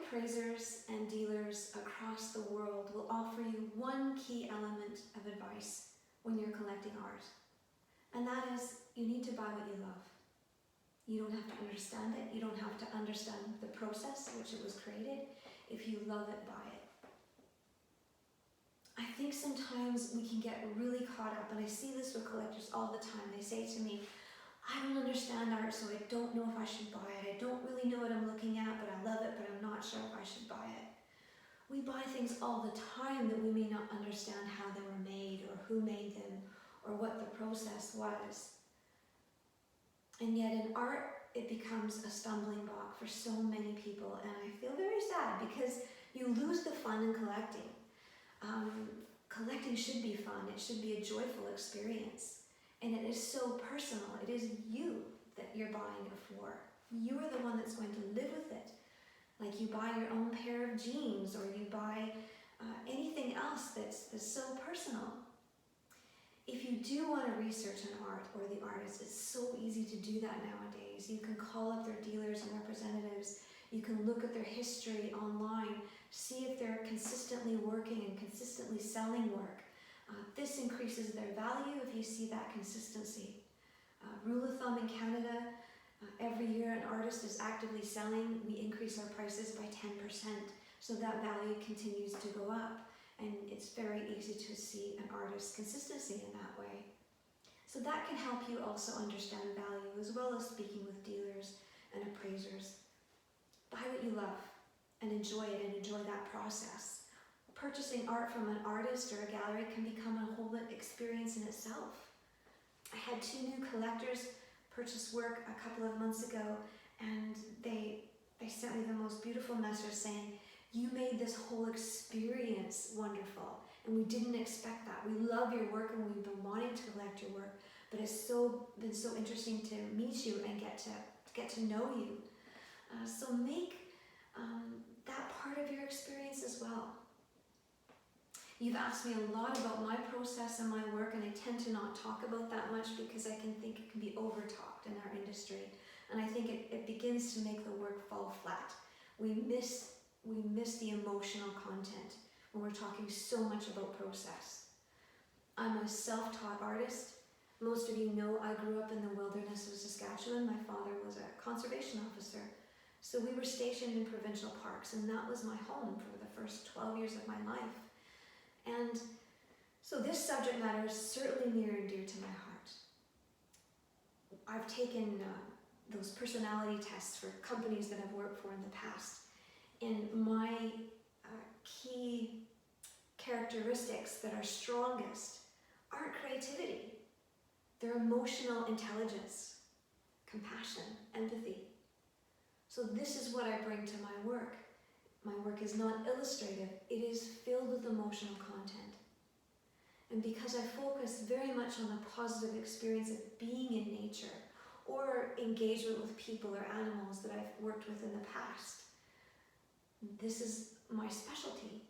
appraisers and dealers across the world will offer you one key element of advice when you're collecting art. And that is, you need to buy what you love. You don't have to understand it. You don't have to understand the process in which it was created. If you love it, buy it. I think sometimes we can get really caught up, and I see this with collectors all the time. They say to me, I don't understand art, so I don't know if I should buy it. I don't really know what I'm looking at, but I love it, but I'm not sure if I should buy it. We buy things all the time that we may not understand how they were made, or who made them, or what the process was. And yet in art, it becomes a stumbling block for so many people, and I feel very sad because you lose the fun in collecting. Collecting should be fun. It should be a joyful experience. And it is so personal. It is you that you're buying it for. You are the one that's going to live with it. Like you buy your own pair of jeans, or you buy anything else that's so personal. If you do want to research an art or the artist, it's so easy to do that nowadays. You can call up their dealers and representatives. You can look at their history online, see if they're consistently working and consistently selling work. This increases their value if you see that consistency. Rule of thumb in Canada, every year an artist is actively selling, we increase our prices by 10%. So that value continues to go up. And it's very easy to see an artist's consistency in that way. So that can help you also understand value, as well as speaking with dealers and appraisers. Buy what you love and enjoy it, and enjoy that process. Purchasing art from an artist or a gallery can become a whole experience in itself. I had 2 new collectors purchase work a couple of months ago, and they sent me the most beautiful message saying, you made this whole experience wonderful, and we didn't expect that. We love your work, and we've been wanting to collect your work, but it's been so interesting to meet you and get to know you. So make that part of your experience as well. You've asked me a lot about my process and my work, and I tend to not talk about that much because I can think it can be over-talked in our industry, and I think it begins to make the work fall flat. We miss the emotional content when we're talking so much about process. I'm a self-taught artist. Most of you know I grew up in the wilderness of Saskatchewan. My father was a conservation officer. So we were stationed in provincial parks, and that was my home for the first 12 years of my life. And so this subject matter is certainly near and dear to my heart. I've taken those personality tests for companies that I've worked for in the past. And my key characteristics that are strongest aren't creativity. They're emotional intelligence, compassion, empathy. So this is what I bring to my work. My work is not illustrative. It is filled with emotional content. And because I focus very much on the positive experience of being in nature or engagement with people or animals that I've worked with in the past, this is my specialty.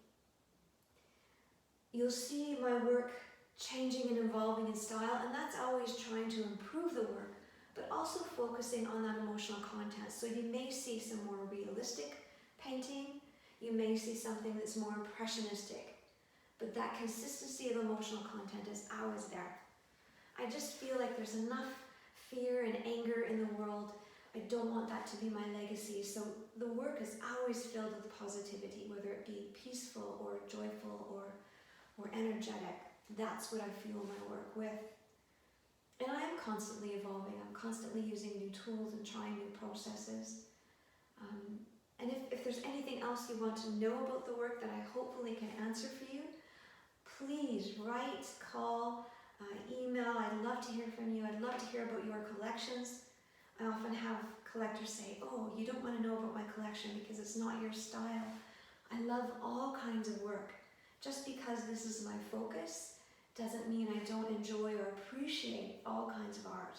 You'll see my work changing and evolving in style, and that's always trying to improve the work, but also focusing on that emotional content. So you may see some more realistic painting, you may see something that's more impressionistic, but that consistency of emotional content is always there. I just feel like there's enough fear and anger in the world. I don't want that to be my legacy. So the work is always filled with positivity, whether it be peaceful or joyful or energetic. That's what I fuel my work with. And I am constantly evolving. I'm constantly using new tools and trying new processes. And if there's anything else you want to know about the work that I hopefully can answer for you, please write, call, email. I'd love to hear from you. I'd love to hear about your collections. I often have collectors say, oh, you don't want to know about my collection because it's not your style. I love all kinds of work. Just because this is my focus doesn't mean I don't enjoy or appreciate all kinds of art.